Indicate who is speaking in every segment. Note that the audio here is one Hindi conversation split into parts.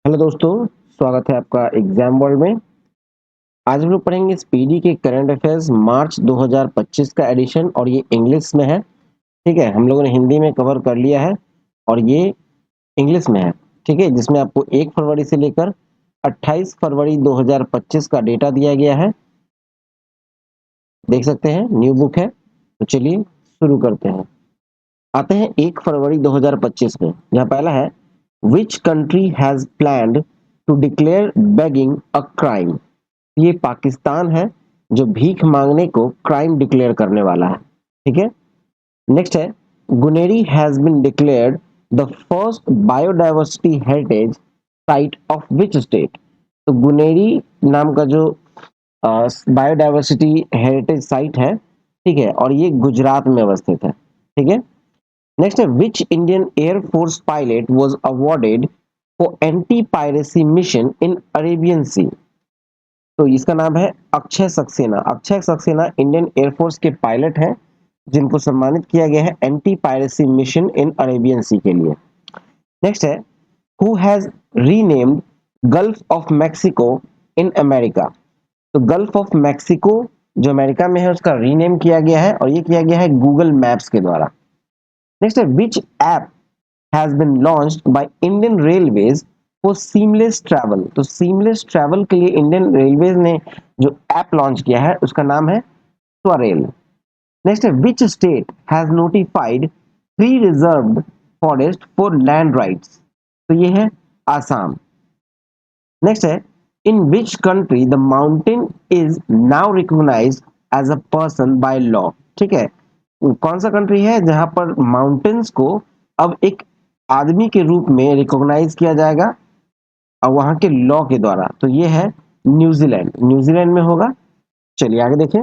Speaker 1: हेलो दोस्तों, स्वागत है आपका एग्जाम वर्ल्ड में। आज हम लोग पढ़ेंगे स्पीडी के करंट अफेयर्स मार्च 2025 का एडिशन और ये इंग्लिश में है। ठीक है, हम लोगों ने हिंदी में कवर कर लिया है और ये इंग्लिश में है। ठीक है, जिसमें आपको 1 फरवरी से लेकर 28 फरवरी 2025 का डेटा दिया गया है। देख सकते हैं, न्यू बुक है। तो चलिए शुरू करते हैं। आते हैं 1 फरवरी 2025 में, जहाँ पहला है which country has planned to declare begging a crime. ये पाकिस्तान है जो भीख मांगने को क्राइम डिक्लेयर करने वाला है। ठीक है, नेक्स्ट है Guneri has been declared the first biodiversity heritage site of which state. तो गुनेरी नाम का जो बायोडाइवर्सिटी हेरिटेज साइट है, ठीक है, और ये गुजरात में अवस्थित है। ठीक है, नेक्स्ट है which Indian air force pilot was awarded for anti piracy mission in Arabian sea. तो इसका नाम है अक्षय सक्सेना। अक्षय सक्सेना इंडियन एयरफोर्स के पायलट हैं जिनको सम्मानित किया गया है anti piracy mission in Arabian sea के लिए। नेक्स्ट है who has renamed gulf of Mexico in America. तो गल्फ ऑफ मैक्सिको जो अमेरिका में है उसका रीनेम किया गया है और ये किया गया है गूगल मैप्स के द्वारा। नेक्स्ट है which app has been launched by Indian Railways for seamless travel. तो सीमलेस ट्रैवल के लिए इंडियन रेलवेज ने जो ऐप लॉन्च किया है उसका नाम है स्वरेल। नेक्स्ट है which state has notified pre reserved forest for land rights. तो ये है आसाम। नेक्स्ट है in which country the mountain is now recognised as a person by law. ठीक है, कौन सा कंट्री है जहां पर माउंटेन्स को अब एक आदमी के रूप में रिकॉग्नाइज किया जाएगा और वहां के लॉ के द्वारा। तो ये है न्यूजीलैंड। न्यूजीलैंड में होगा। चलिए आगे देखें।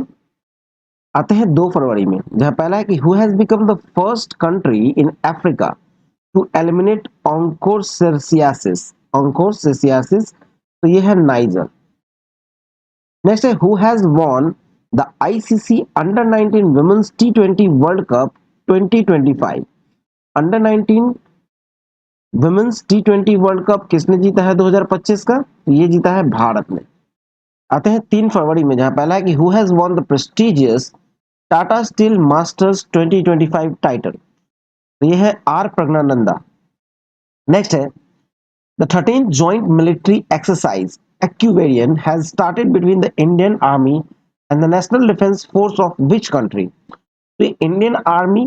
Speaker 1: आते हैं 2 फरवरी में, जहां पहला है कि who has become the first country in Africa to eliminate onchocerciasis. Onchocerciasis, तो ये है नाइजर। नेक्स्ट है who has won the ICC under 19 women's टी20 वर्ल्ड कप 2025। अंडर 19 वुमेन्स टी20 वर्ल्ड कप किसने जीता है 2025 का? तो ये जीता है भारत ने। आते हैं 3 फरवरी में, जहां पहला है कि who has won the prestigious Tata steel masters 2025 title. तो ये है आर प्रज्ञानंदा। नेक्स्ट है the 13th joint military exercise Ekuverin has started between the Indian army and the national defence force of which country. तो इंडियन आर्मी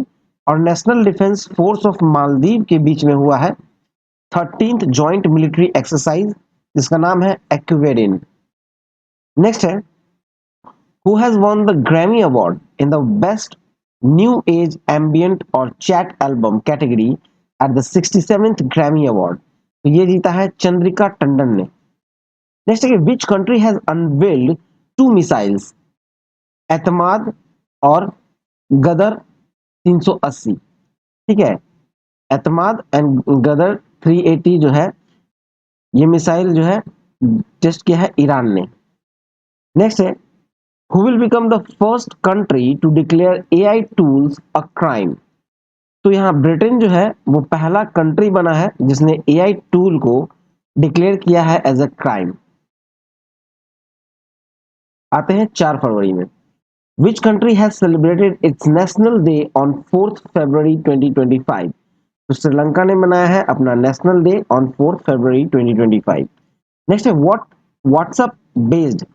Speaker 1: और national defence force of Maldives के बीच में हुआ है 13th जॉइंट मिलिट्री एक्सरसाइज, जिसका नाम है एक्यूवेरियन। नेक्स्ट है who has won the Grammy Award in the Best New Age Ambient or Chat Album category at the 67th Grammy Award। तो ये जीता है चंद्रिका टंडन ने। नेक्स्ट है which country has unveiled 2 missiles, एतमाद और गदर 380। ठीक है, एतमाद एंड गदर 380 जो है ये मिसाइल जो है टेस्ट किया है ईरान ने। नेक्स्ट है who will become the first country to declare AI tools a crime। तो यहाँ ब्रिटेन जो है वो पहला कंट्री बना है जिसने AI टूल को डिक्लेयर किया है एज अ क्राइम। आते हैं 4 फरवरी में, which country has celebrated its national day on 4th February 2025। तो श्रीलंका ने मनाया है अपना national day on 4th February 2025। Next है WhatsApp based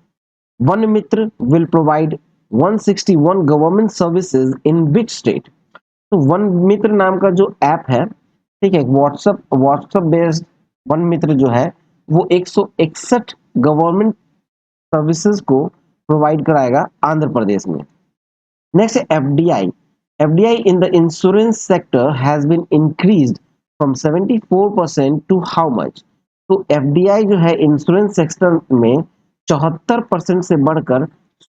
Speaker 1: one Mitra will provide 161 government services in which state. तो वन मित्र नाम का जो ऐप है, ठीक है, व्हाट्सएप बेस्ड वन मित्र जो है वो 161 गवर्नमेंट सर्विसेज को प्रोवाइड कराएगा आंध्र प्रदेश में। नेक्स्ट है FDI. FDI in the insurance sector has been increased from 74% to how much. तो एफडीआई जो है इंश्योरेंस सेक्टर में 74% से बढ़कर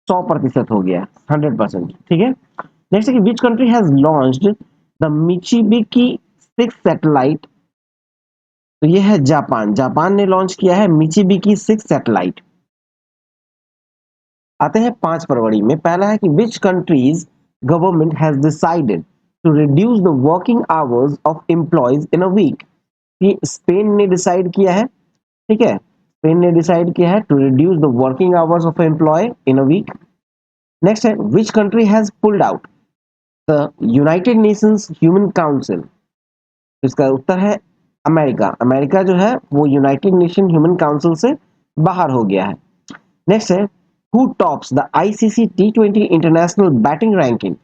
Speaker 1: 100% हो गया, 100%। ठीक है, नेक्स्ट है कि which country has launched the Michibiki 6 satellite. तो ये है जापान। जापान ने लॉन्च किया है मिचिबिकी 6 सैटेलाइट। आते हैं 5 फरवरी में, पहला है कि which country's government has decided to reduce the working hours of employees in a week. ये स्पेन ने डिसाइड किया है। ठीक है, स्पेन ने डिसाइड किया है to reduce the working hours of employ in a week. Next है which country has pulled out the United Nations human council. इसका उत्तर है अमेरिका। अमेरिका जो है वो यूनाइटेड नेशन ह्यूमन काउंसिल से बाहर हो गया है। नेक्स्ट है who tops the ICC T20 international batting ranking.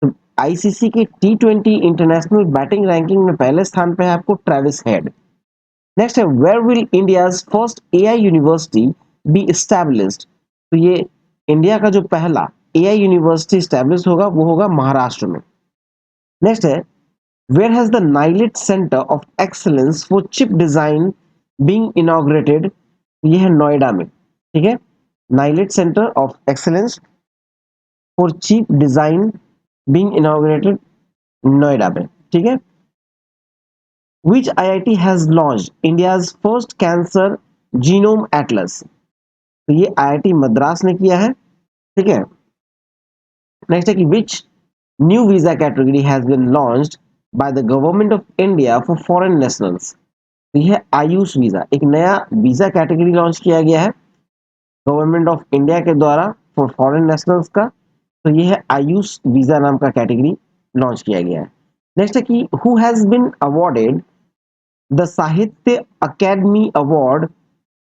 Speaker 1: तो आईसीसी के टी20 इंटरनेशनल बैटिंग रैंकिंग में पहले स्थान पे है आपको ट्रेविस हेड। नेक्स्ट है where will India's first AI university be established. तो ये इंडिया का जो पहला एआई यूनिवर्सिटी स्टैब्लिश होगा वो होगा महाराष्ट्र में। नेक्स्ट है where has the NIELIT centre of excellence for chip design being inaugurated. ये है नोएडा में। ठीक है, NIELIT centre of excellence for chip design being inaugurated Noida में। ठीक है, which IIT has launched India's first cancer genome atlas। तो ये IIT मद्रास ने किया है। ठीक है, नेक्स्ट है कि which new visa category has been launched by the government of India for foreign nationals। तो यह है आयुष वीजा, एक नया वीजा कैटेगरी लॉन्च किया गया है गवर्नमेंट ऑफ इंडिया के द्वारा फॉर फॉरेन नेशनल्स का। तो यह है आयुष वीजा नाम का कैटेगरी लॉन्च किया गया है। नेक्स्ट है कि who has been awarded the Sahitya Akademi award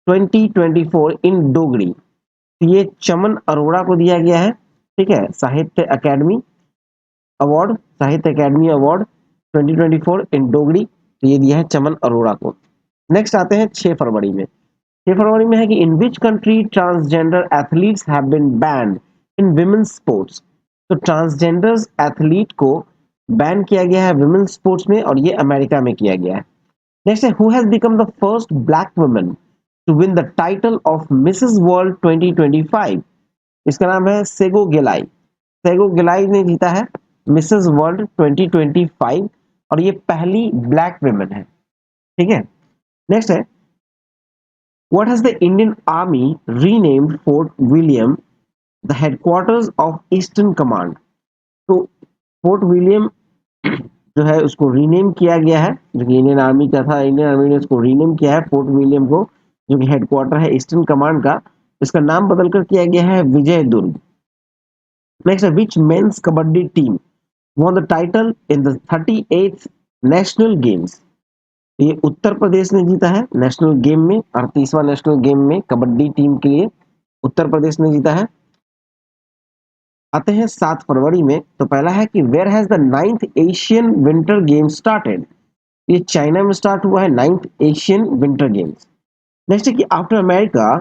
Speaker 1: 2024 in Dogri. ये चमन अरोड़ा को दिया गया है। ठीक है, साहित्य अकेडमी अवार्ड, साहित्य अकेडमी अवार्ड 2024 इन डोगरी, तो ये दिया है चमन अरोड़ा को। नेक्स्ट आते हैं 6 फरवरी में। 6 फरवरी में है कि in which country transgender athletes have been banned in women's sports. तो ट्रांसजेंडर एथलीट को बैन किया गया है विमेंस स्पोर्ट्स में और ये अमेरिका में किया गया है। नेक्स्ट है who has become the first black woman to win the title of Mrs World 2025। इसका नाम है सेगो गिलाई। सेगो गिलाई ने जीता है मिसेस वर्ल्ड 2025 और ये पहली ब्लैक वुमन है। ठीक है, नेक्स्ट है what has the Indian army renamed fort William the headquarters of eastern command. तो फोर्ट विलियम जो है उसको रीनेम किया गया है, जो कि इंडियन आर्मी का था। इंडियन आर्मी ने उसको रीनेम किया है फोर्ट विलियम को, जो कि हेडक्वार्टर है ईस्टर्न कमांड का। इसका नाम बदलकर किया गया है विजय दुर्ग। नेक्स्ट है which men's kabaddi team won the title in the 38th national games. ये उत्तर प्रदेश ने जीता है नेशनल गेम में, 38वां नेशनल गेम में कबड्डी टीम के लिए उत्तर प्रदेश ने जीता है। आते हैं 7 फरवरी में। तो पहला है कि where has the 9th Asian Winter Game started. ये चाइना में स्टार्ट हुआ है 9th Asian Winter Games. Next है कि after America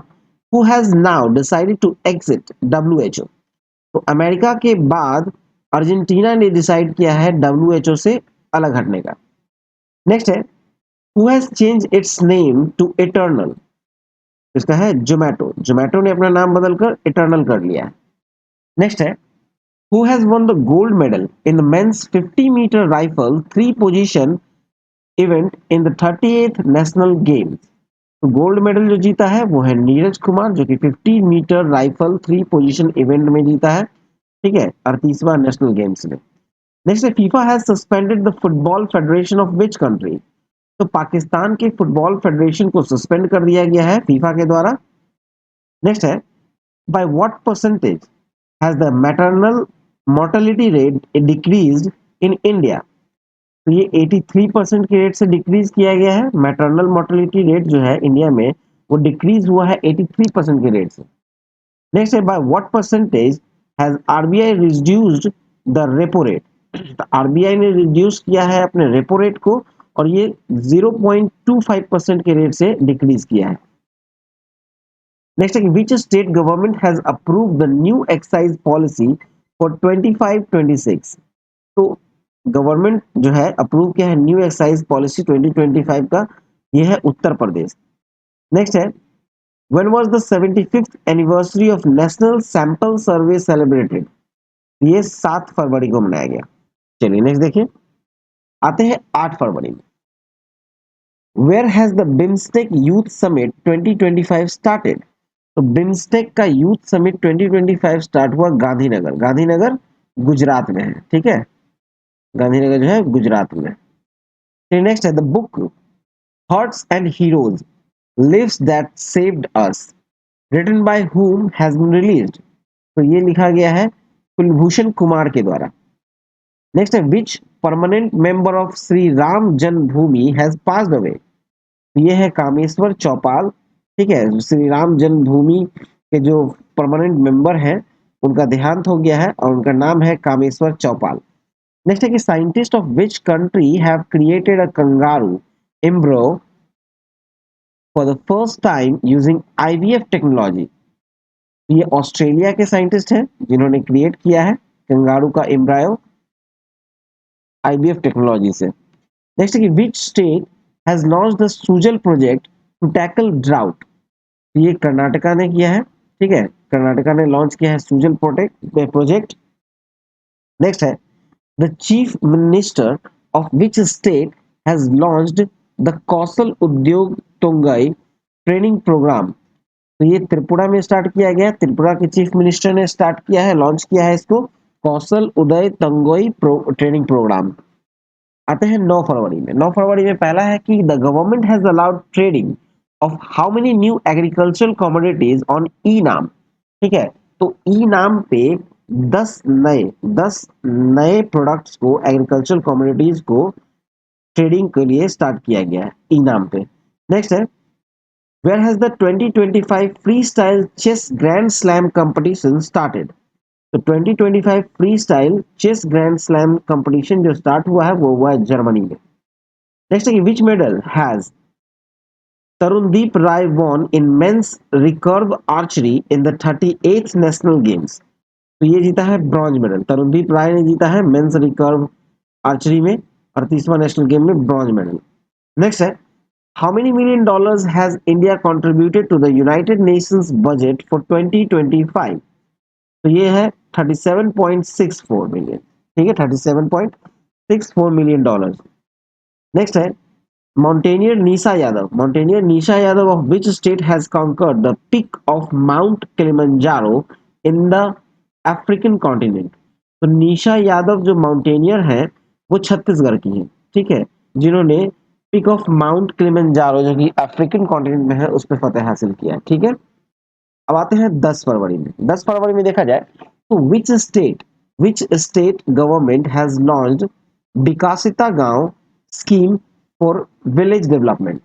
Speaker 1: who has now decided to exit WHO. तो अमेरिका के बाद अर्जेंटीना ने डिसाइड किया है डब्ल्यूएचओ से अलग हटने का। नेक्स्ट है who has change its name to Eternal. इसका है जोमेटो। जोमेटो ने अपना नाम बदलकर इटर्नल कर लिया है। नेक्स्ट है who has won the gold medal in the men's 50 metre rifle 3 position event in the 38th national Games. तो गोल्ड मेडल जो जीता है वो है नीरज कुमार, जो कि 50 मीटर राइफल 3 पोजीशन इवेंट में जीता है। ठीक है, 38वां नेशनल गेम्स में। नेक्स्ट है FIFA has suspended the football federation of which country. तो पाकिस्तान के फुटबॉल फेडरेशन को सस्पेंड कर दिया गया है फीफा के द्वारा। नेक्स्ट है by what percentage has the maternal mortality rate decreased in India. तो ये 83% के रेट से डिक्रीज किया गया है। मैटरनल मोर्टेलिटी रेट जो है इंडिया में वो डिक्रीज हुआ है 83% के रेट से। नेक्स्ट है by what percentage has RBI reduced the repo rate. तो आरबीआई ने रिड्यूस किया है अपने रेपो रेट को और ये 0.25% के रेट से डिक्रीज किया है। नेक्स्ट है कि which state government has approve the new excise policy for 25-26। तो गवर्नमेंट जो है अप्रूव किया है न्यू एक्साइज पॉलिसी 2025 का, यह है उत्तर प्रदेश। नेक्स्ट है when was the 75th anniversary of national sample survey celebrated. ये 7 फरवरी को मनाया गया। चलिए नेक्स्ट देखिए, आते हैं 8 फरवरी में। Where has the BIMSTEC Youth summit 2025 started. तो बिम्स्टेक का यूथ समिट 2025 स्टार्ट हुआ गांधीनगर। गांधीनगर गुजरात में है। ठीक है, गांधीनगर जो है गुजरात में। नेक्स्ट है the book hearts and heroes lives that saved us, written by whom has been released। तो ये लिखा गया है कुलभूषण कुमार के द्वारा। नेक्स्ट है which permanent member of Shri Ram Janmabhoomi has passed away. ये है कामेश्वर चौपाल, ठीक है, श्री राम जन्मभूमि के जो परमानेंट मेंबर हैं उनका देहांत हो गया है और उनका नाम है कामेश्वर चौपाल। नेक्स्ट है कि scientist of which country have created a kangaroo embryo for the first time using IVF technology. ये ऑस्ट्रेलिया के साइंटिस्ट हैं जिन्होंने क्रिएट किया है कंगारू का एम्ब्रायो आईवीएफ टेक्नोलॉजी से। नेक्स्ट है कि which state has launched the Sujal project to tackle drought. ये कर्नाटका ने किया है, ठीक है, कर्नाटका ने लॉन्च किया है सुजल प्रोजेक्ट। नेक्स्ट है the chief minister of which state has launched the Kaushal Udyog तोंगई ट्रेनिंग प्रोग्राम। तो ये त्रिपुरा में स्टार्ट किया गया, त्रिपुरा के चीफ मिनिस्टर ने स्टार्ट किया है, लॉन्च किया है इसको, कौशल उदय तंगोई ट्रेनिंग प्रोग्राम। आते हैं 9 फरवरी में। 9 फरवरी में पहला है कि the government has allowed trading of how many new agricultural commodities on e NAM. ठीक है, तो ई नाम पे 10 नए प्रोडक्ट्स को, एग्रीकल्चरल कमोडिटीज को ट्रेडिंग के लिए स्टार्ट किया गया है ई नाम पे। नेक्स्ट है where has the 2025 freestyle chess grand slam competition started। तो 2025 freestyle chess grand slam competition जो स्टार्ट हुआ है वो हुआ है जर्मनी में। नेक्स्ट है which medal has Tarundeep Rai won in men's recurve archery in the 38th national Games. तो ये जीता है ब्रॉन्ज मेडल, तरुणदीप राय ने जीता है मेंस रिकर्व आर्चरी में 38वां नेशनल गेम में ब्रॉन्ज मेडल। नेक्स्ट है how many million dollars has India contributed to the United Nations budget for 2025। तो ये है 37.64 मिलियन, ठीक है, 37.64 मिलियन डॉलर। नेक्स्ट है mountaineer Nisha Yadav of which state has conquered the peak of Mount Kilimanjaro in the African continent. तो निशा यादव जो माउंटेनियर है वो छत्तीसगढ़ की है, ठीक है, जिन्होंने पीक ऑफ माउंट किलिमंजारो जो कि अफ्रीकन कॉन्टिनेंट में है उस पर फतेह हासिल किया है, ठीक है। अब आते हैं 10 फरवरी में। 10 फरवरी में देखा जाए तो which state government has launched Vikasita Gaon scheme for village development.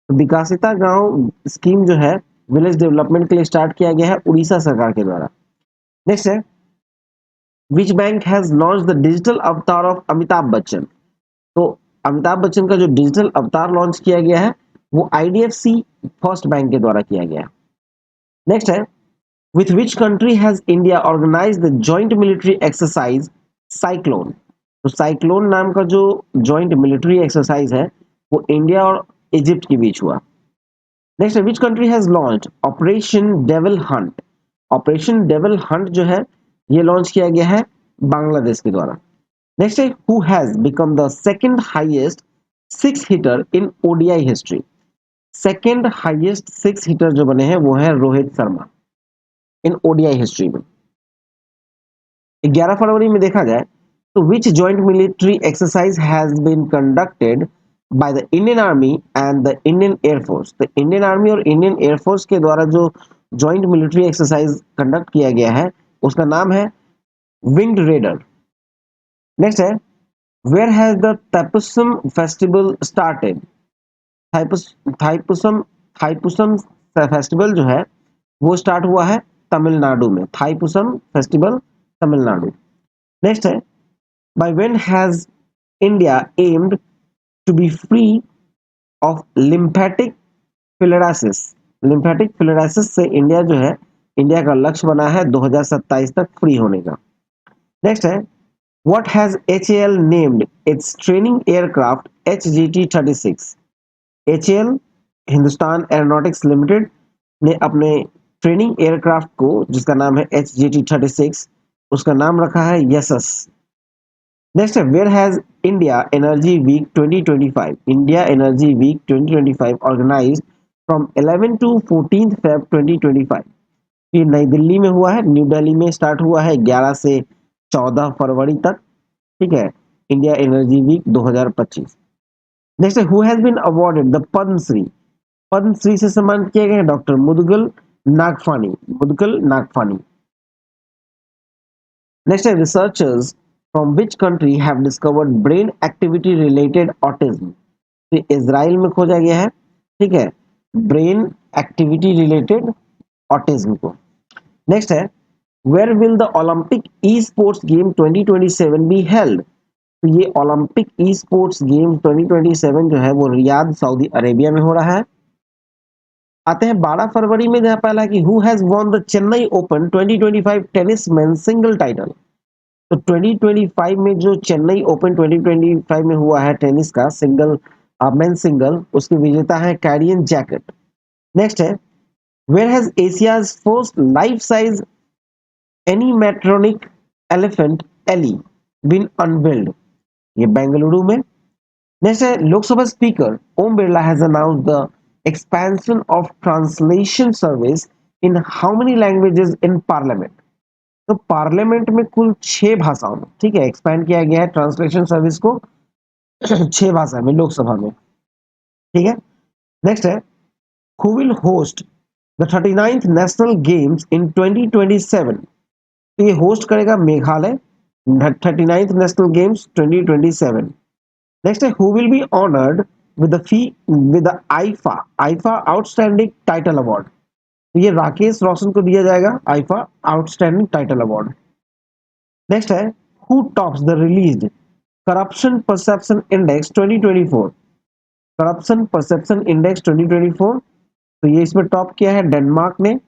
Speaker 1: Vikasita Gaon scheme जो है विलेज डेवलपमेंट के लिए स्टार्ट किया गया है उड़ीसा सरकार के द्वारा। नेक्स्ट है which bank has launch the digital अवतार ऑफ अमिताभ बच्चन। तो अमिताभ बच्चन का जो डिजिटल अवतार लॉन्च किया गया है वो आईडीएफसी फर्स्ट बैंक के द्वारा किया गया है। नेक्स्ट है with which country has India organized the joint military exercise Cyclone। तो साइक्लोन नाम का जो जॉइंट मिलिट्री एक्सरसाइज है वो इंडिया और इजिप्ट के बीच हुआ। नेक्स्ट है which country has launch operation devil Hunt. Operation devil Hunt जो है ये लॉन्च किया गया है बांग्लादेश के द्वारा। नेक्स्ट है who has become the second highest six hitter in ODI history. Second highest six hitter जो बने हैं वो है Rohit Sharma in ODI history में। 11 फरवरी में देखा जाए तो which joint military exercise has been conducted by the Indian army and the Indian air force. तो इंडियन आर्मी और इंडियन एयरफोर्स के द्वारा जो जॉइंट मिलिट्री एक्सरसाइज कंडक्ट किया गया है उसका नाम है विंड रेडर। नेक्स्ट है where has the Thaipusam festival started. Thaipusam Thaipusam festival जो है वो स्टार्ट हुआ है तमिलनाडु में, थाइपुसम फेस्टिवल तमिलनाडु। नेक्स्ट है by when has India aimed to be free of lymphatic filariasis. Lymphatic filariasis से इंडिया जो है, इंडिया का लक्ष्य बना है 2027 तक फ्री होने का। नेक्स्ट है what has HAL named it's training aircraft HGT-36। HAL Hindustan aeronautics limited ने अपने ट्रेनिंग एयरक्राफ्ट को जिसका नाम है HGT-36 उसका नाम रखा है यशस। नेक्स्ट है where has India Energy Week 2025। India Energy Week 2025 organised from 11 to 14 Feb 2025। ये नई दिल्ली में हुआ है, न्यू दिल्ली में स्टार्ट हुआ है 11 से 14 फरवरी तक, ठीक है, इंडिया एनर्जी वीक 2025। नेक्स्ट है who has been awarded the Padmashri Padmashri से सम्मानित किया गया है डॉक्टर मुदगल नागफानी। नेक्स्ट है, researchers from which country have discovered brain activity related autism. तो इजराइल में खोजा गया है, ठीक है, ब्रेन एक्टिविटी रिलेटेड ऑटिज्म को। नेक्स्ट है, where will the Olympic esports game 2027 be held. तो ये ओलंपिक ई स्पोर्ट्स गेम 2027 जो है वो रियाद सऊदी अरेबिया में हो रहा है। आते हैं 12 फरवरी में, जहां पहला कि who has won the Chennai open 2025 tennis men single title. तो 2025 में जो चेन्नई ओपन 2025 में हुआ है टेनिस का सिंगल मेन सिंगल, उसके विजेता है कैरियन जैकेट। नेक्स्ट है, where has Asia's first life size एनिमेट्रॉनिक elephant Eli been unveiled. ये बेंगलुरु में। नेक्स्ट है, Lok Sabha speaker Om Birla has announced the expansion of translation service in how many languages in parliament. तो पार्लियामेंट में कुल 6 भाषाओं में, ठीक है, एक्सपैंड किया गया है ट्रांसलेशन सर्विस को 6 भाषा में लोकसभा में, ठीक है। नेक्स्ट है, who will host the 39th national games in 2027। तो ये होस्ट करेगा Meghalaya 39th national games 2027। Next है, who will be honoured with the फी with the IIFA outstanding title award. तो ये राकेश रोशन को दिया जाएगा IIFA outstanding title award. Next है, who tops the released corruption perception index 2024। Corruption perception index 2024, तो ये इसमें टॉप किया है डेनमार्क ने,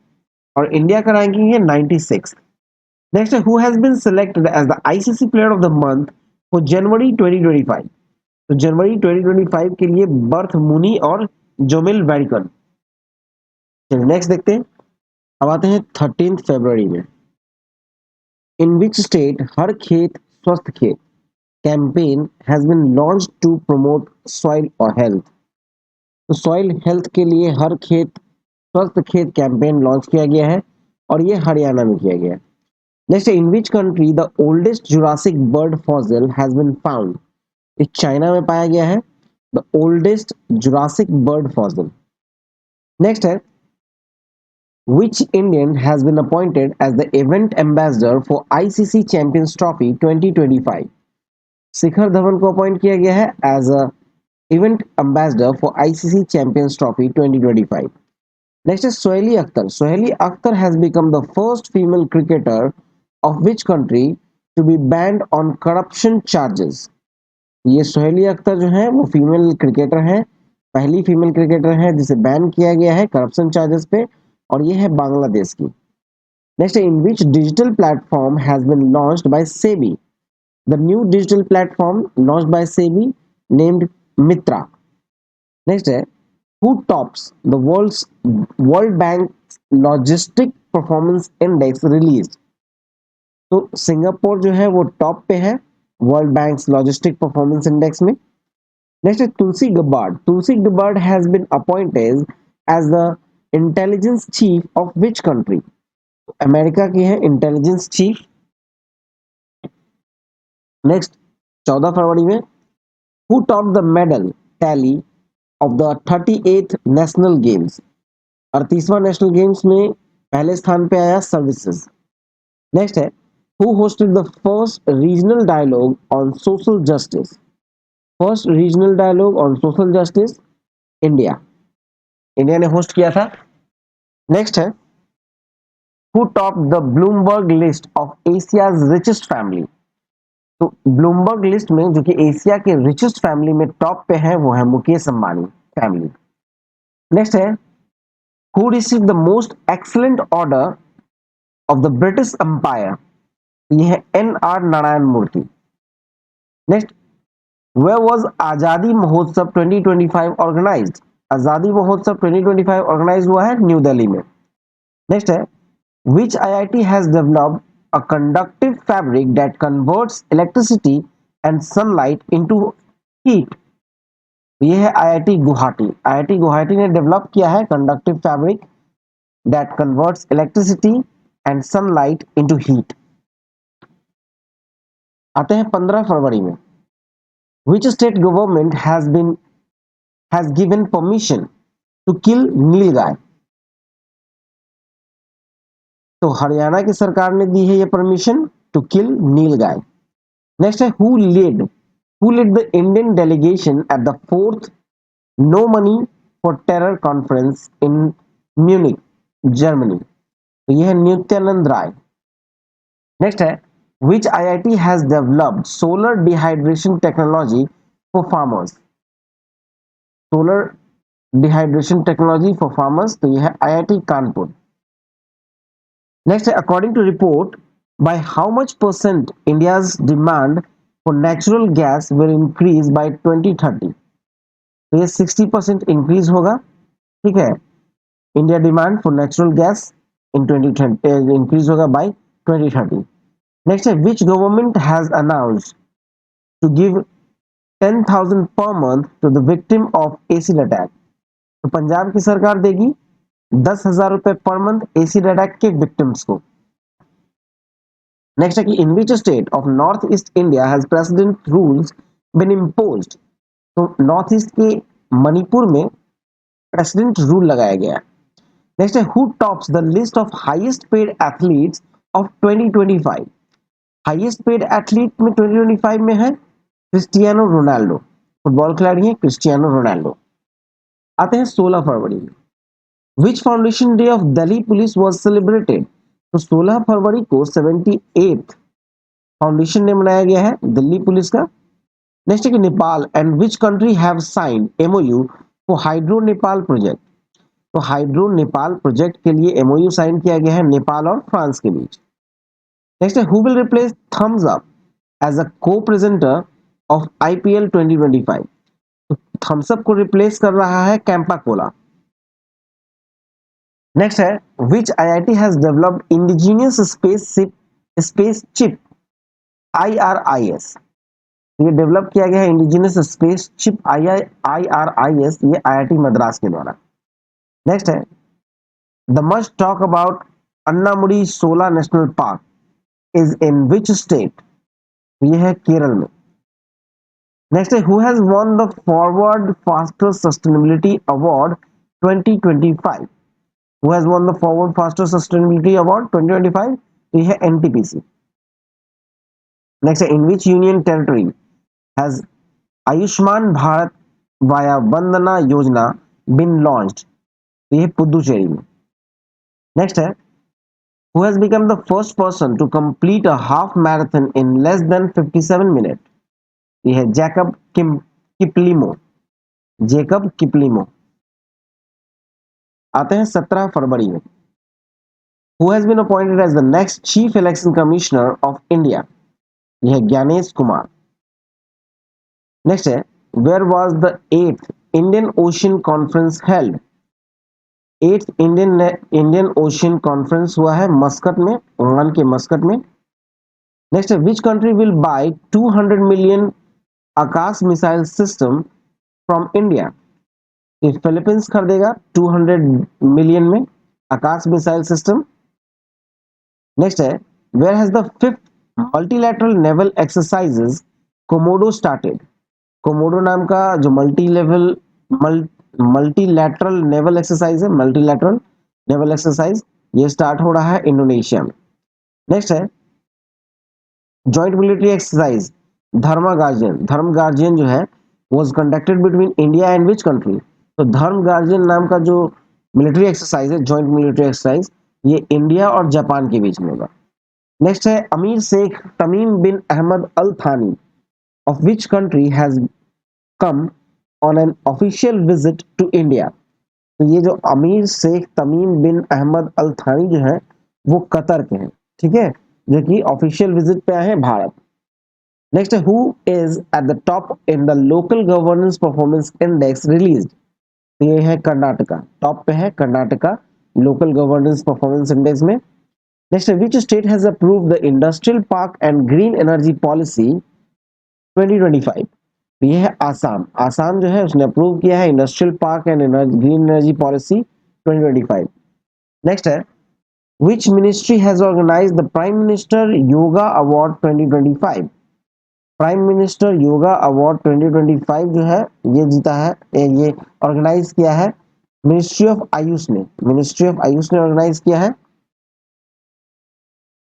Speaker 1: और इंडिया का रैंकिंग है 96। नेक्स्ट है, who has been selected as the ICC player of the month for January 2025। तो जनवरी 2025 के लिए बर्थ मुनी और जोमिल वेडिकन। चलिए नेक्स्ट देखते हैं। अब आते हैं 13 फरवरी में। इन which state her Khet Swasth Khet campaign has been launch to promote soil और हेल्थ। तो सॉइल हेल्थ के लिए हर खेत स्वस्थ खेत कैंपेन लॉन्च किया गया है, और ये हरियाणा में किया गया है। Next, in which country the oldest Jurassic bird fossil has been found. ये चाइना में पाया गया है, the oldest Jurassic bird fossil. Next है, which Indian has been appointed as the event ambassador for ICC Champions Trophy 2025। Shikhar Dhawan को अपॉइंट किया गया है as a event ambassador for ICC champions trophy 2025। Next है, Sohely Akhter. Sohely Akhter has become the first female cricketer of which country to be banned on corruption charges. ये सोहेली अख्तर जो है वो फीमेल क्रिकेटर है, पहली फीमेल क्रिकेटर है जिसे बैन किया गया है करप्शन चार्जेस पे, और ये है बांग्लादेश की। Next, in which digital platform has been launched by SEBI. The new digital platform launched by SEBI named Mitra. Next है, who tops the world bank logistic performance index release. तो सिंगापुर जो है वो टॉप पे है world bank logistic performance index में। नेक्स्ट है, Tulsi Gabbard. Tulsi Gabbard has been appointed as the intelligence chief of which country. America की है इंटेलिजेंस चीफ। नेक्स्ट, 14 फरवरी में, who top the medal tally of the 38th national games. 38वां नेशनल गेम्स में पहले स्थान पे आया सर्विसेज। नेक्स्ट है, who hosted the first regional dialogue on social justice. First regional dialogue on social justice India, India ने होस्ट किया था। नेक्स्ट है, who top the Bloomberg list of Asia's richest family. तो ब्लूमबर्ग लिस्ट में जो कि एशिया के रिचेस्ट फैमिली में टॉप पे है वो है मुकेश अंबानी फैमिली। नेक्स्ट है, who receive the most excellent order of the British Empire. ये है N R Narayana Murthy. Next, where was Azadi Mahotsav 2025 organised. आजादी महोत्सव 2025 ऑर्गेनाइज हुआ है न्यू दिल्ली में। नेक्स्ट है, which IIT has developed a conductive fabric that converts electricity and sunlight into heat। ये है आईआईटी गुवाहाटी। आईआईटी गुवाहाटी ने डेवलप किया है conductive fabric that converts electricity and sunlight into heat. आते हैं 15 फरवरी में। Which state government has given permission to kill nilgai. तो हरियाणा की सरकार ने दी है ये permission to kill nilgai. Next है who led the Indian delegation at the fourth no money for terror conference in Munich Germany. तो यह है नित्यानंद राय। नेक्स्ट है which IIT has developed solar dehydration technology for farmers। Solar dehydration technology for farmers, तो यह है IIT कानपुर। नेक्स्ट है according to report by how much percent India's demand for natural gas will increase by 2030। तो ये 60% इंक्रीज होगा। ठीक है, India demand for natural gas in 2030 increase होगा बाय 2030। नेक्स्ट है which government has announced to give 10,000 per month to the victim of acid attack. तो पंजाब की सरकार देगी 10,000 रुपए पर मंथ एसिड अटैक के विक्टिम्स को। नेक्स्ट है कि in which state of north east India has president rules been imposed. तो नॉर्थ ईस्ट के मणिपुर में प्रेसिडेंट रूल लगाया गया। नेक्स्ट है who tops the list of highest paid athletes of 2025। Highest paid athlete में 2025 में है क्रिस्टियानो रोनाल्डो, फुटबॉल खिलाड़ी है क्रिस्टियानो रोनाल्डो। आते हैं 16 फरवरी में, which foundation day of Delhi police was celebrated. तो 16 फरवरी को 78th फाउंडेशन डे मनाया गया है दिल्ली पुलिस का। नेक्स्ट है कि Nepal and which country have signed MOU for hydro Nepal project. तो हाइड्रो नेपाल प्रोजेक्ट के लिए एमओयू साइन किया गया है नेपाल और फ्रांस के बीच। नेक्स्ट है who will replace Thums Up as a co presenter of IPL 2025। तो थम्स अप को रिप्लेस कर रहा है कैंपा कोला। नेक्स्ट है which IIT has developed indigenous space chip IRIS। ये डेवलप किया गया है इंडिजिनियस स्पेस चिप IRIS, ये IIT मद्रास के द्वारा। नेक्स्ट है the must talk about Anamudi Shola national park is in which state. ये है केरल में। नेक्स्ट है who has won the forward faster sustainability award 2025। Who has won the forward faster sustainability award 2025। तो ये है NTPC। नेक्स्ट है in which union territory has Ayushman Bharat Vaya Vandana Yojana been launched. तो ये पुदुचेरी में। नेक्स्ट है who has become the first person to complete a half marathon in less than 57 minute. ये है जेकब किप्लिमो। आते हैं 17 फरवरी में, who has been appointed as the next chief election commissioner of India. यह है ज्ञानेश कुमार। नेक्स्ट है where was the 8th Indian Ocean conference held. 8th Indian Ocean conference हुआ है मस्कट में, ओमान के मस्कट में। नेक्स्ट है which country will buy 200 million Akash missile system from India. Philippines खरीदेगा 200 मिलियन में आकाश मिसाइल सिस्टम। नेक्स्ट है where has the 5th multilateral naval exercises Komodo started. Komodo नाम का जो मल्टीलैटरल नेवल एक्सरसाइज है, मल्टीलैटरल नेवल एक्सरसाइज, ये स्टार्ट हो रहा है इंडोनेशिया में। नेक्स्ट है joint military exercise Dharma Guardian जो है was conducted between India and which country. तो धर्म गार्जियन नाम का जो मिलिट्री एक्सरसाइज है, जॉइंट मिलिट्री एक्सरसाइज, ये इंडिया और जापान के बीच में होगा। नेक्स्ट है अमीर शेख तमीम बिन Ahmad Al Thani of which country has come on an official visit to India. तो ये जो अमीर शेख तमीम बिन अहमद अल थानी जो है वो कतर के हैं, ठीक है, जो कि ऑफिशियल विजिट पे आए हैं भारत। नेक्स्ट है who is at the top in the local governance performance index released. तो ये है कर्नाटका, टॉप पे है Karnataka local governance performance index में। नेक्स्ट है which state has approved the industrial park and green energy policy 2025। तो ये है आसाम, आसाम जो है उसने अप्रूव किया है industrial park and green energy policy 2025। Next है which ministry has organized the prime minister yoga award 2025। Prime minister yoga award 2025 जो है ये जीता है, ये ऑर्गेनाइज किया है मिनिस्ट्री ऑफ आयुष ने ऑर्गेनाइज किया है।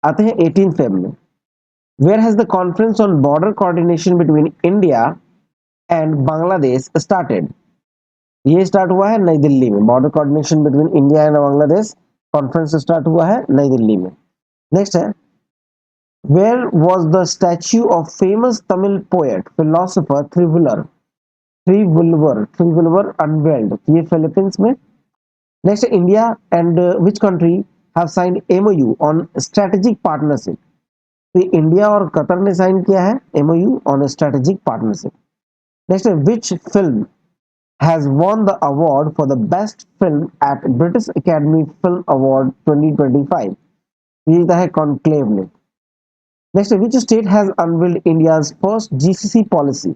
Speaker 1: आते हैं 18 फेब में, where has the conference on border coordination between India and Bangladesh started. ये स्टार्ट हुआ है नई दिल्ली में, border coordination between India and Bangladesh conference start हुआ है नई दिल्ली में। नेक्स्ट है, where was the statue of famous Tamil poet philosopher Thiruvalluvar unveiled, ये फिलीपींस में। Next, India and which country have signed MOU on strategic partnership. तो इंडिया और कतर ने साइन किया है MOU on strategic partnership. Next, which film has won the award for the best film at British Academy Film Award 2025, ये जीता है कॉन्क्लेव ने। Next, which state has unveiled India's first GCC policy,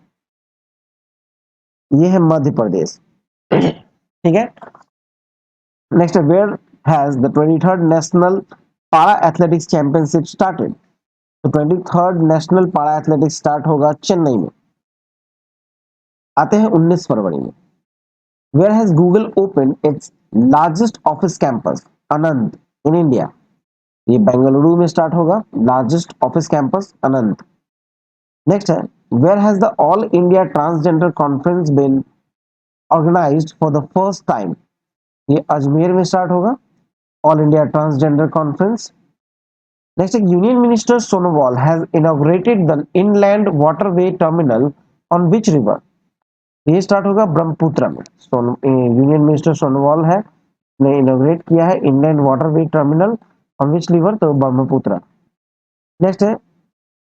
Speaker 1: ये है मध्य प्रदेश। ठीक है। Next, where has the 23rd national para athletics championship started. तो 23rd national para athletics start होगा चेन्नई में। आते हैं 19 फरवरी में, where has Google opened its largest office campus, Anand, in India? ये बेंगलुरु में स्टार्ट होगा, largest office campus Anant. Next है, where has the all India transgender conference been organised for the first time, ये अजमेर में स्टार्ट होगा, all India transgender conference. Next, union minister Sonowal has inaugurated the inland waterway terminal on which river, ये स्टार्ट होगा ब्रह्मपुत्र में। यूनियन मिनिस्टर सोनोवाल है ने इनोग्रेट किया है Indian waterway terminal on which river, तो ब्रह्मपुत्र। नेक्स्ट है,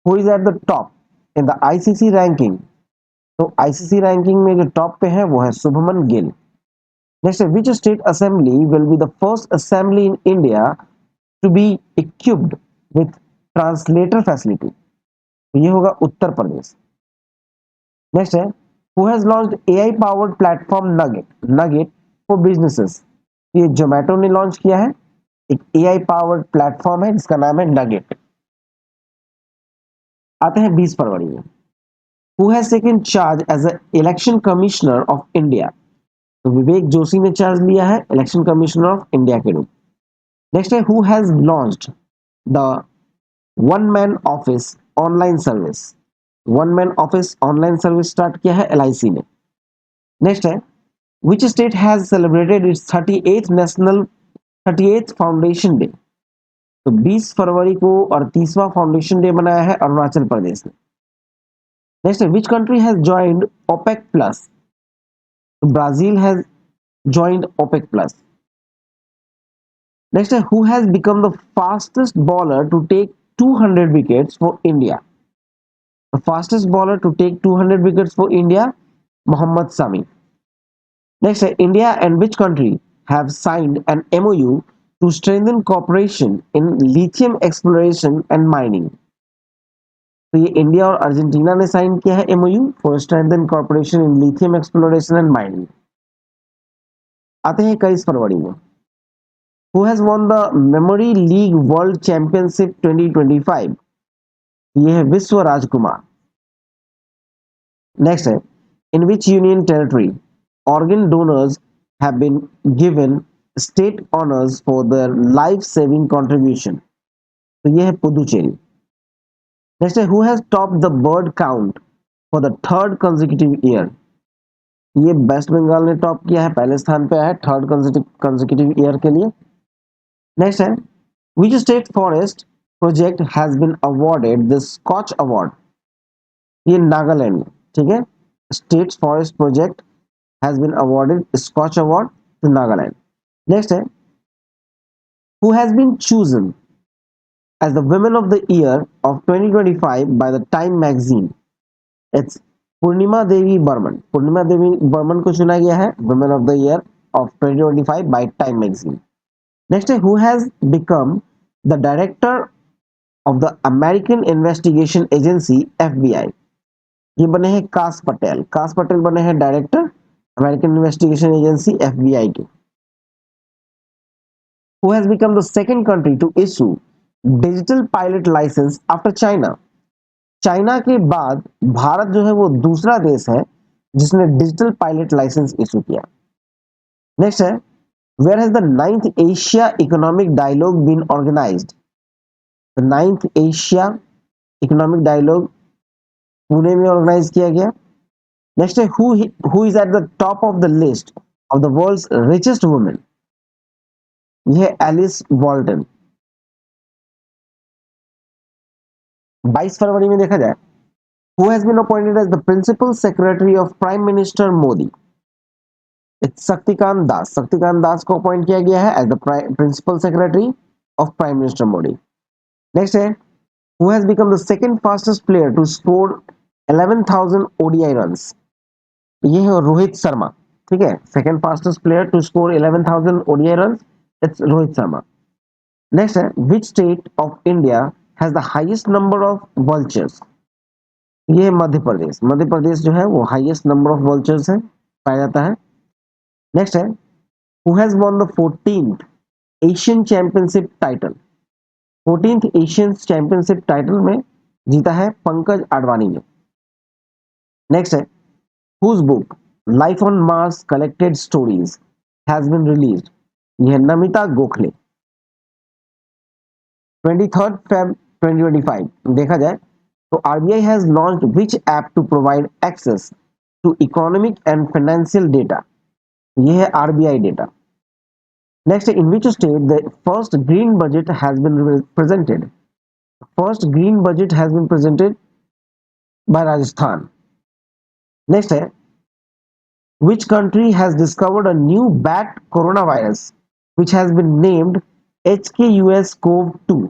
Speaker 1: who is at the top in the ICC ranking, तो आईसीसी रैंकिंग में जो टॉप पे है वो है शुभमन गिल। नेक्स्ट है, which state assembly will be the first assembly in India to be equipped with translator facility, तो ये होगा उत्तर प्रदेश। नेक्स्ट है, who has launched AI powered platform Nugget for businesses, ये जोमेटो ने लॉन्च किया है, एक AI पावर्ड प्लेटफॉर्म है जिसका नाम है नगेट। आते हैं 20 फरवरी में, who has taken charge as a election commissioner of India, तो विवेक जोशी ने चार्ज लिया है इलेक्शन कमिश्नर ऑफ इंडिया के रूप। नेक्स्ट है, who has launched the one man office online service, one man office online service start किया है एलआईसी ने। नेक्स्ट है, which state has celebrated its 38th foundation day, तो 20 फरवरी को 38वां फाउंडेशन डे मनाया है अरुणाचल प्रदेश ने। Next, which country has joined OPEC plus, तो Brazil has joined OPEC plus। Next है, who has become the fastest bowler to take 200 wickets for India, the fastest bowler to take 200 wickets for India, Mohammed Shami. Next, India and which country have signed an MOU to strengthen cooperation in lithium exploration and mining, तो ये इंडिया और अर्जेंटीना ने साइन किया है MOU for strengthen corporation in lithium exploration and mining. आते हैं 21 फरवरी में, who has won the memory league world championship 2025, ये है विश्व राजकुमार। नेक्स्ट है, in which union territory organ donors have been given state honors for their life saving contribution, तो ये है पुदुचेरी। नेक्स्ट है, who has topped the bird count for the third consecutive year, ये वेस्ट बंगाल ने टॉप किया है, पहले स्थान पे है थर्ड consecutive ईयर के लिए। नेक्स्ट है, which state forest project has been awarded the Scotch award, ये नागालैंड में। ठीक है, state forest project has been awarded Scotch Award to Nagaland. Next है, who has been chosen as the Women of the Year of 2025 by the Time magazine? It's पूर्णिमा देवी बर्मन। पूर्णिमा देवी बर्मन को चुना गया है Women of the Year of 2025 by Time magazine. Next है, who has become the director of the American Investigation Agency FBI? ये बने हैं काश पटेल। काश पटेल बने हैं director American investigation agency FBI के। Who has become the second country to issue digital pilot license after China? China के बाद भारत जो है वो दूसरा देश है जिसने डिजिटल पायलट लाइसेंस इशू किया। नेक्स्ट है, where has the ninth Asia economic dialogue been organised? The ninth Asia economic dialogue Pune में ऑर्गेनाइज किया गया। नेक्स्ट है, who is at the top of the list of the world's richest women? ये है एलिस वॉल्टन। 22 फरवरी में देखा जाए, who has been appointed as the principal secretary of prime minister Modi? It's Shaktikanta Das. Shaktikanta Das को अपॉइंट किया गया है as the principal secretary of prime minister Modi. Next है, who has become the second fastest player to score 11,000 ODI runs? ये है रोहित शर्मा। ठीक है, second fastest player to score 11,000 ODI runs, it's Rohit Sharma. Next है, which state of India has the highest number of vultures? ये है मध्य प्रदेश। मध्य प्रदेश जो है वो हाईएस्ट नंबर ऑफ वल्चर्स है पाया जाता है। नेक्स्ट है, who has won the 14th Asian championship title? 14th Asian championship title में जीता है पंकज आडवाणी ने। नेक्स्ट है, whose book Life on Mars collected stories has been released? यह नमिता गोखले। 23rd Feb 2025 देखा जाए तो RBI has launched which app to provide access to economic and financial data? ये है RBI data. Next, in which state the first green budget has been presented? First green budget has been presented by Rajasthan. Next है, which country has discovered a new bat coronavirus which has been named HKUS-CoV-2?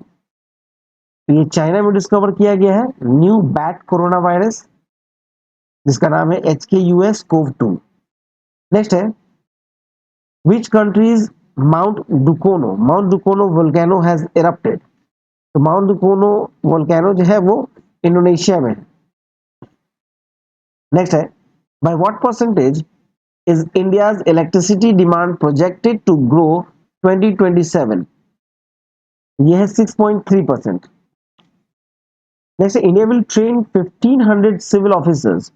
Speaker 1: ये चाइना में डिस्कवर किया गया है न्यू बैट कोरोना वायरस जिसका नाम है HKUS-CoV-2। नेक्स्ट है, which country's Mount Dukono volcano has erupted? तो माउंट दुकोनो वोल्केनो जो है वो इंडोनेशिया में है। नेक्स्ट है, by what percentage is India's electricity demand projected to grow 2027? ये है 6.3%। Next, India will train 1500 civil officers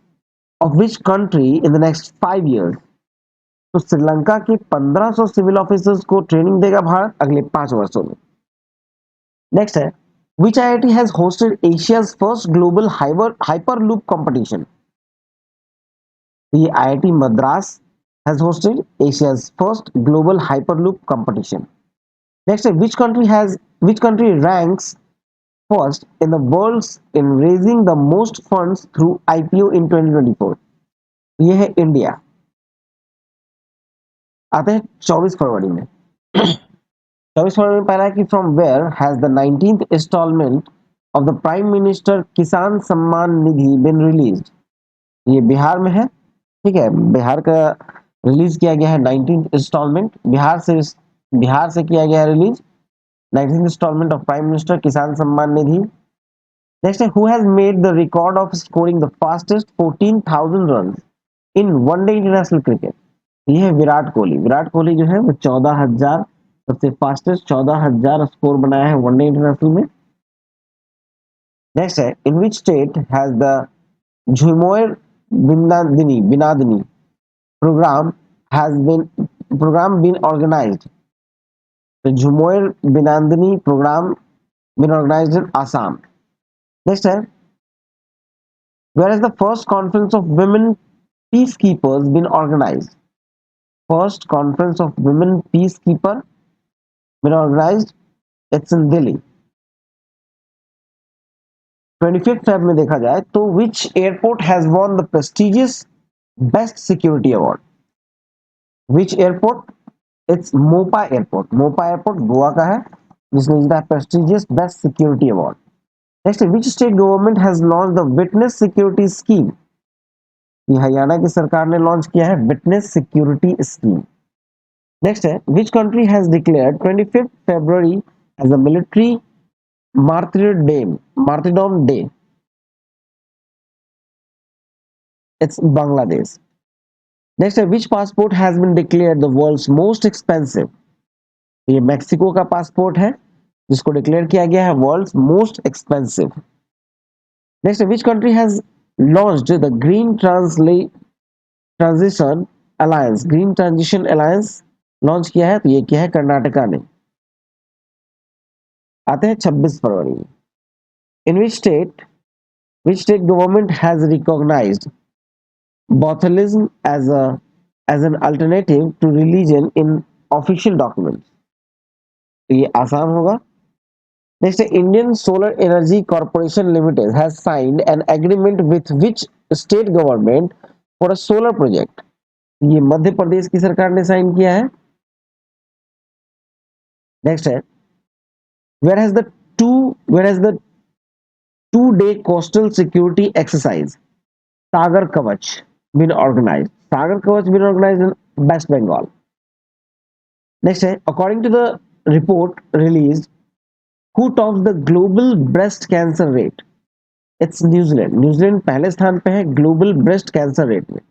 Speaker 1: of which country in the next 5 years? तो श्रीलंका के 1500 सिविल ऑफिसर्स को ट्रेनिंग देगा भारत अगले 5 वर्षों में। नेक्स्ट है, which IIT has hosted Asia's first global hyperloop competition? The IIT Madras has hosted Asia's first global hyperloop competition. Next, which country ranks first in the world in raising the most funds through IPO in 2024? ये है इंडिया। आते हैं 24 फरवरी में। 24 फरवरी में पहला है कि from where has the 19th installment of the prime minister Kisan Samman Nidhi bin released? ये बिहार में है। ठीक है, बिहार का रिलीज किया गया है 19th इंस्टॉलमेंट। बिहार से किया गया है release 19th installment of prime minister Kisan Samman Nidhi. Next है, who has made the record of scoring the fastest 14,000 run in one day international cricket? ये है विराट कोहली। विराट कोहली जो है वो 14,000 सबसे फास्टेस्ट 14,000 स्कोर बनाया है वनडे इंटरनेशनल में। नेक्स्ट है, in which state has the Jhumoir Binandini program been organized? The Jhumoir Binandini program been organized in Assam. Next है, where has the first conference of women peacekeepers been organized? First conference of women peacekeeper been organized, it's in Delhi। 25th Feb में देखा जाए तो which airport has won the prestigious best security award? Which airport? It's Mopa airport. Mopa airport Goa का है जिसने जीता prestigious best security award. Next, which state government has launch the witness security scheme? ये हरियाणा की सरकार ने लॉन्च किया है विटनेस सिक्योरिटी स्कीम। नेक्स्ट है, which country has declared 25th February as a military martyrdom day? It's Bangladesh. Next है, which passport has been declared the world's most expensive? ये मैक्सिको का पासपोर्ट है जिसको डिक्लेयर किया गया है world's most expensive. Next, which country has launched the green transition alliance, green transition alliance launch किया है? तो ये किया है कर्नाटका ने। आते हैं 26 फरवरी। In which state government has recognized bothlism as an alternative to religion in official document? तो ये आसान होगा। नेक्स्ट है Indian solar energy corporation limited has signed an agreement with which state government for a solar project? ये मध्य प्रदेश की सरकार ने साइन किया है। नेक्स्ट है where has the two where has the 2-day coastal security exercise Sagar Kavach been organized? Sagar Kavach been organized in West Bengal. Next है according to the report released, who tops the global breast cancer rate? It's New Zealand. New Zealand पहले स्थान पे है ग्लोबल ब्रेस्ट कैंसर रेट में।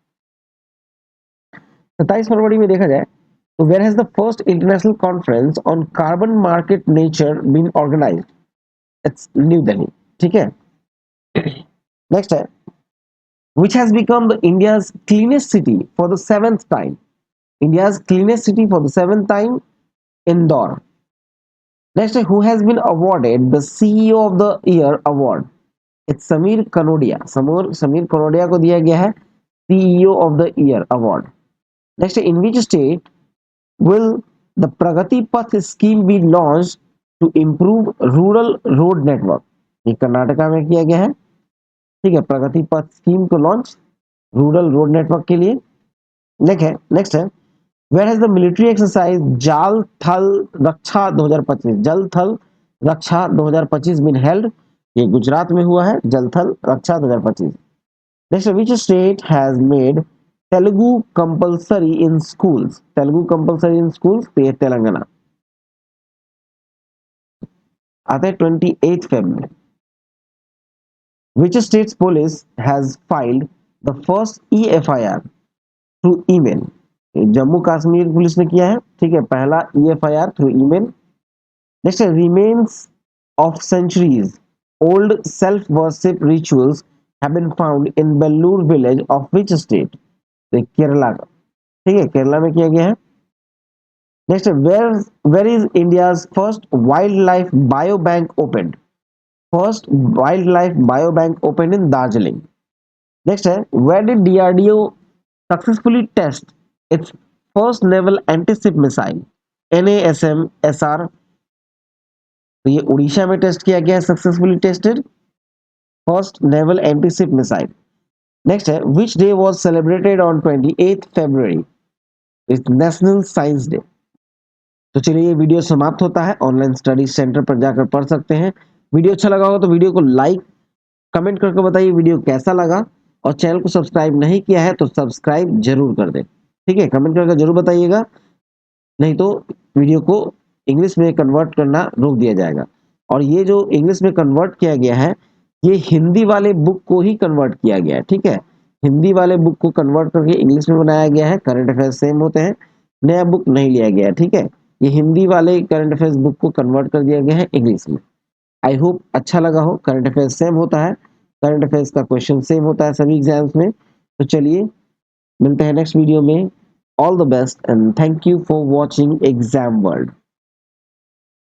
Speaker 1: 27 फरवरी में देखा जाए तो where has the first international conference on carbon market nature been organized? It's New Delhi. ठीक है। नेक्स्ट है which has become the India's cleanest city for the 7th time? India's cleanest city for the 7th time, Indore. Next, who has been awarded the CEO of the Year award? It's Samir Kanodia. Samir Kanodia को दिया गया है CEO of the Year award. Next, in which state will the Pragati Path scheme be launched to improve rural road network? ये कर्नाटका में किया गया है। ठीक है, प्रगति पथ स्कीम को लॉन्च रूरल रोड नेटवर्क के लिए। नेक्स्ट है where has the military exercise Jal Thal Raksha 2025? जल थल रक्षा 2025 बीन हेल्ड? ये गुजरात में हुआ है Jal Thal Raksha 2025। Next, which state has made Telugu compulsory in schools? Telugu compulsory in schools? तो ये तेलंगाना। आते हैं 28 February. Which state's police has filed the first EFIR through email? Jammu Kashmir police ने किया है। ठीक है, पहला EFIR थ्रू ईमेल। नेक्स्ट है remains of centuries old self worship rituals have been found in Bellur village of which state? Kerala का। ठीक है, केरला में किया गया है। नेक्स्ट है where is India's first wildlife bio bank open? First wildlife bio bank open in Darjeeling. Next है where did DRDO successfully test its first naval anti-ship missile NASM SR? तो ये उड़ीसा में टेस्ट किया गया है, successfully tested first naval anti-ship missile. Next है which day was celebrated on 28th February? It's national science day. तो चलिए ये वीडियो समाप्त होता है। ऑनलाइन स्टडी सेंटर पर जाकर पढ़ सकते हैं। वीडियो अच्छा लगा हो तो वीडियो को लाइक कमेंट करके बताइए वीडियो कैसा लगा, और चैनल को सब्सक्राइब नहीं किया है तो सब्सक्राइब जरूर कर दें। ठीक है, कमेंट करके जरूर बताइएगा, नहीं तो वीडियो को इंग्लिश में कन्वर्ट करना रोक दिया जाएगा। और ये जो इंग्लिश में कन्वर्ट किया गया है ये हिंदी वाले बुक को ही कन्वर्ट किया गया है। ठीक है, हिंदी वाले बुक को कन्वर्ट करके इंग्लिश में बनाया गया है। करंट अफेयर्स सेम होते हैं, नया बुक नहीं लिया गया है। ठीक है, ये हिंदी वाले करंट अफेयर्स बुक को कन्वर्ट कर दिया गया है इंग्लिश में। आई होप अच्छा लगा हो। करंट अफेयर्स सेम होता है, करंट अफेयर्स का क्वेश्चन सेम होता है सभी एग्जाम्स में। तो चलिए मिलते हैं नेक्स्ट वीडियो में। All the best and thank you for watching exam world.